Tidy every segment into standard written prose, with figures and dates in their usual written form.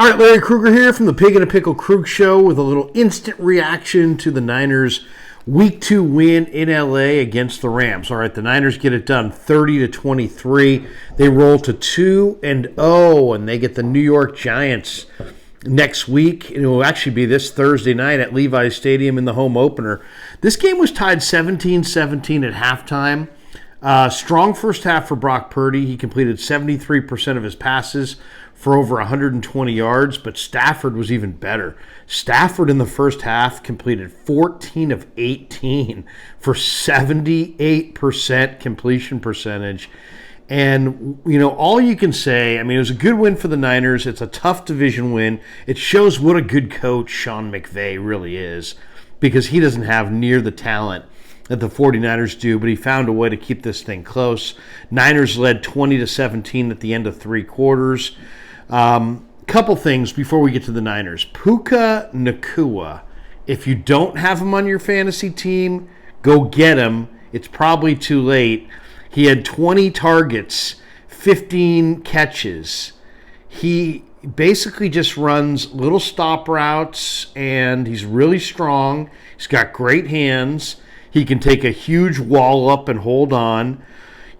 All right, Larry Krueger here from the Pig and a Pickle Krug Show with a little instant reaction to the Niners' Week 2 win in LA against the Rams. All right, the Niners get it done 30-23. They roll to 2-0, and they get the New York Giants next week. It will actually be this Thursday night at Levi's Stadium in the home opener. This game was tied 17-17 at halftime. Strong first half for Brock Purdy. He completed 73% of his passes for over 120 yards, but Stafford was even better. Stafford in the first half completed 14 of 18 for 78% completion percentage. And, all you can say, it was a good win for the Niners. It's a tough division win. It shows what a good coach Sean McVay really is, because he doesn't have near the talent that the 49ers do, but he found a way to keep this thing close. Niners led 20-17 at the end of three quarters. Couple things before we get to the Niners. Puka Nacua, if you don't have him on your fantasy team, go get him. It's probably too late. He had 20 targets, 15 catches. He basically just runs little stop routes, and he's really strong. He's got great hands. He can take a huge wall up and hold on.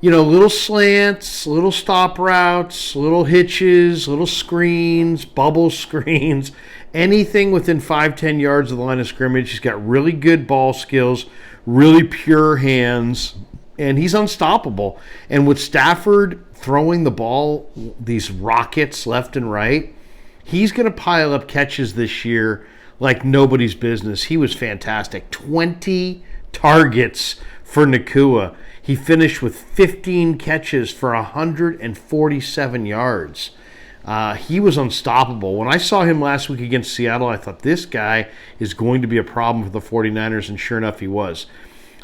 Little slants, little stop routes, little hitches, little screens, bubble screens, anything within 5-10 yards of the line of scrimmage. He's got really good ball skills, really pure hands, and he's unstoppable. And with Stafford throwing the ball, these rockets left and right, he's going to pile up catches this year like nobody's business. He was fantastic. 20 targets for Nacua. He finished with 15 catches for 147 yards. He was unstoppable. When I saw him last week against Seattle, I thought this guy is going to be a problem for the 49ers, and sure enough, he was.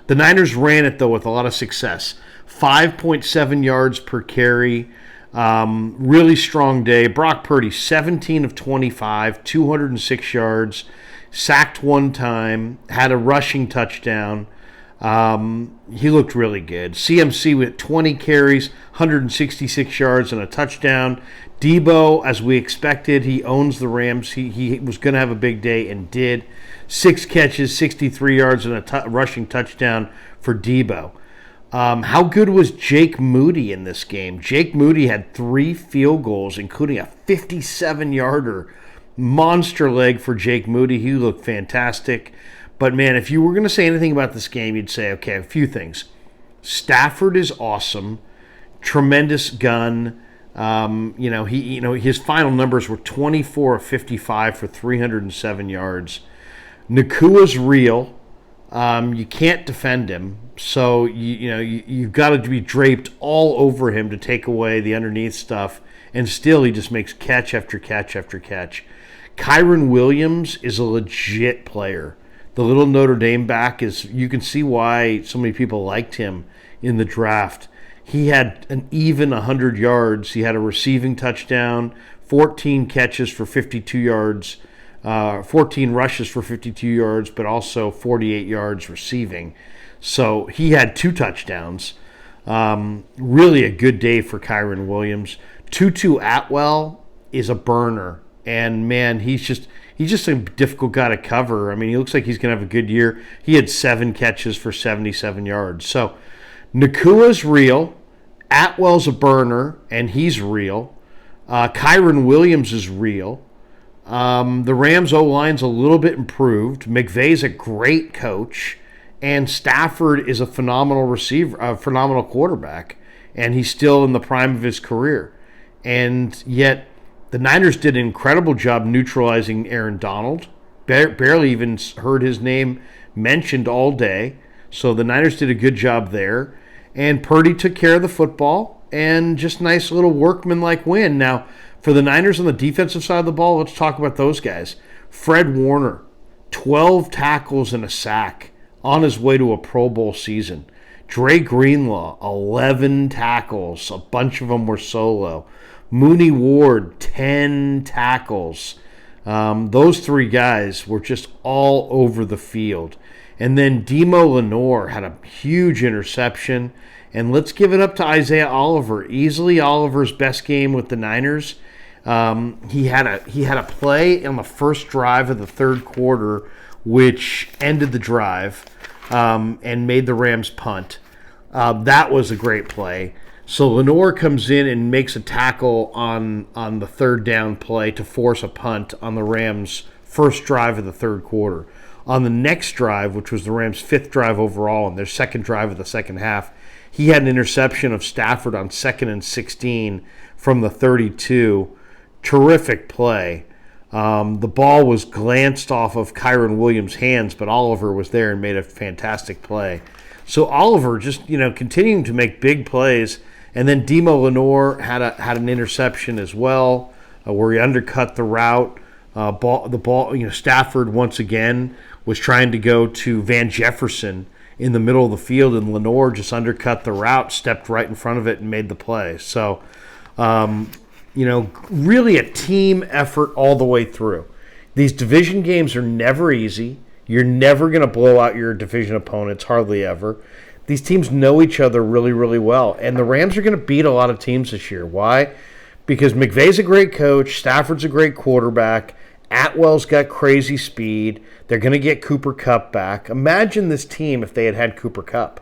The Niners ran it, though, with a lot of success. 5.7 yards per carry. Really strong day. Brock Purdy, 17 of 25, 206 yards, sacked one time, had a rushing touchdown. He looked really good. CMC with 20 carries, 166 yards, and a touchdown. Debo, as we expected, he owns the Rams. He was going to have a big day and did. 6 catches, 63 yards, and a rushing touchdown for Debo. How good was Jake Moody in this game? Jake Moody had 3 field goals, including a 57-yarder. Monster leg for Jake Moody. He looked fantastic. But, man, if you were going to say anything about this game, you'd say, okay, a few things. Stafford is awesome. Tremendous gun. His final numbers were 24 of 55 for 307 yards. Nakua's real. You can't defend him. So, you've got to be draped all over him to take away the underneath stuff. And still, he just makes catch after catch after catch. Kyren Williams is a legit player. The little Notre Dame back you can see why so many people liked him in the draft. He had an even 100 yards. He had a receiving touchdown, 14 catches for 52 yards, 14 rushes for 52 yards, but also 48 yards receiving. So he had 2 touchdowns. Really a good day for Kyren Williams. Tutu Atwell is a burner. And, man, he's just a difficult guy to cover. He looks like he's going to have a good year. He had 7 catches for 77 yards. So, Nakua's real. Atwell's a burner, and he's real. Kyren Williams is real. The Rams' O-line's a little bit improved. McVay's a great coach. And Stafford is a phenomenal receiver, a phenomenal quarterback. And he's still in the prime of his career. And yet, the Niners did an incredible job neutralizing Aaron Donald. Barely even heard his name mentioned all day. So the Niners did a good job there. And Purdy took care of the football. And just nice little workmanlike win. Now, for the Niners on the defensive side of the ball, let's talk about those guys. Fred Warner, 12 tackles and a sack on his way to a Pro Bowl season. Dre Greenlaw, 11 tackles. A bunch of them were solo. Mooney Ward, 10 tackles. Those 3 guys were just all over the field. And then Demo Lenore had a huge interception. And let's give it up to Isaiah Oliver. Easily Oliver's best game with the Niners. He had a play on the first drive of the third quarter, which ended the drive and made the Rams punt. That was a great play. So Lenoir comes in and makes a tackle on the third down play to force a punt on the Rams' first drive of the third quarter. On the next drive, which was the Rams' fifth drive overall and their second drive of the second half, he had an interception of Stafford on 2nd and 16 from the 32. Terrific play. The ball was glanced off of Kyron Williams' hands, but Oliver was there and made a fantastic play. So Oliver just, continuing to make big plays. And then Demo Lenoir had an interception as well, where he undercut the route. Stafford once again was trying to go to Van Jefferson in the middle of the field, and Lenoir just undercut the route, stepped right in front of it, and made the play. So, really a team effort all the way through. These division games are never easy. You're never going to blow out your division opponents, hardly ever. These teams know each other really, really well. And the Rams are going to beat a lot of teams this year. Why? Because McVay's a great coach. Stafford's a great quarterback. Atwell's got crazy speed. They're going to get Cooper Kupp back. Imagine this team if they had Cooper Kupp.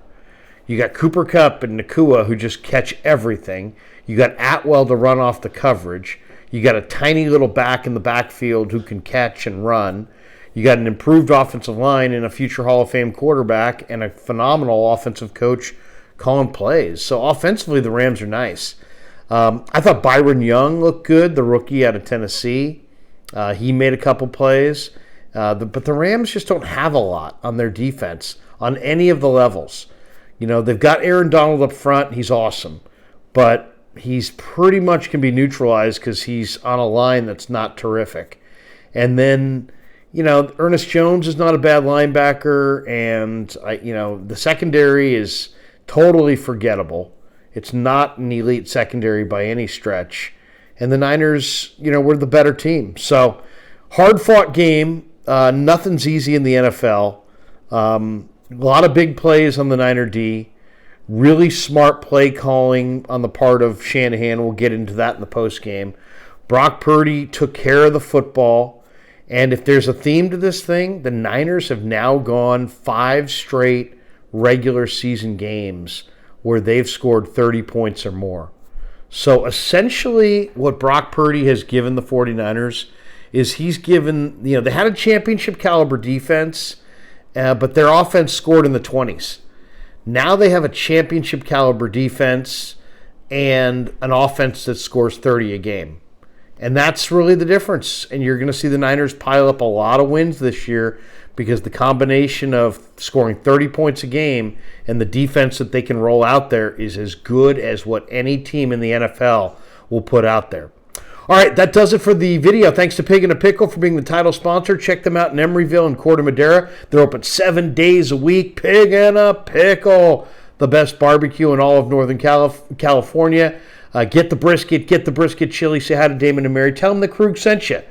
You got Cooper Kupp and Nacua who just catch everything. You got Atwell to run off the coverage. You got a tiny little back in the backfield who can catch and run. You got an improved offensive line and a future Hall of Fame quarterback and a phenomenal offensive coach calling plays. So offensively, the Rams are nice. I thought Byron Young looked good, the rookie out of Tennessee. He made a couple plays. But the Rams just don't have a lot on their defense on any of the levels. They've got Aaron Donald up front. He's awesome. But he's pretty much can be neutralized because he's on a line that's not terrific. And then Ernest Jones is not a bad linebacker, and the secondary is totally forgettable. It's not an elite secondary by any stretch. And the Niners, were the better team. So, hard-fought game. Nothing's easy in the NFL. A lot of big plays on the Niner D. Really smart play calling on the part of Shanahan. We'll get into that in the postgame. Brock Purdy took care of the football. And if there's a theme to this thing, the Niners have now gone 5 straight regular season games where they've scored 30 points or more. So essentially what Brock Purdy has given the 49ers is he's given, they had a championship caliber defense, but their offense scored in the 20s. Now they have a championship caliber defense and an offense that scores 30 a game. And that's really the difference. And you're going to see the Niners pile up a lot of wins this year because the combination of scoring 30 points a game and the defense that they can roll out there is as good as what any team in the NFL will put out there. All right, that does it for the video. Thanks to Pig and a Pickle for being the title sponsor. Check them out in Emeryville and Corte Madera. They're open 7 days a week. Pig and a Pickle, the best barbecue in all of Northern California. Get the brisket chili. Say hi to Damon and Mary. Tell them the Krug sent you.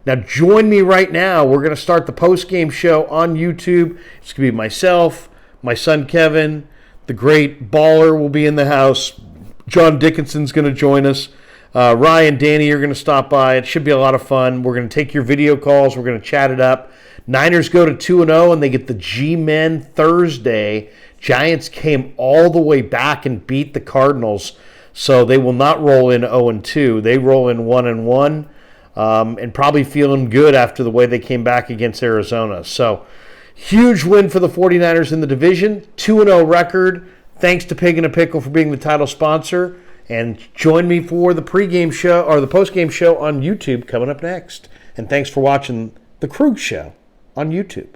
Now join me right now. We're going to start the post-game show on YouTube. It's going to be myself, my son Kevin, the great baller will be in the house. John Dickinson's going to join us. Ryan, Danny are going to stop by. It should be a lot of fun. We're going to take your video calls. We're going to chat it up. Niners go to 2-0, and they get the G-Men Thursday. Giants came all the way back and beat the Cardinals. So they will not roll in 0-2. They roll in 1-1 and probably feeling good after the way they came back against Arizona. So huge win for the 49ers in the division. 2-0 record. Thanks to Pig and a Pickle for being the title sponsor. And join me for the pregame show or the postgame show on YouTube coming up next. And thanks for watching The Krug Show on YouTube.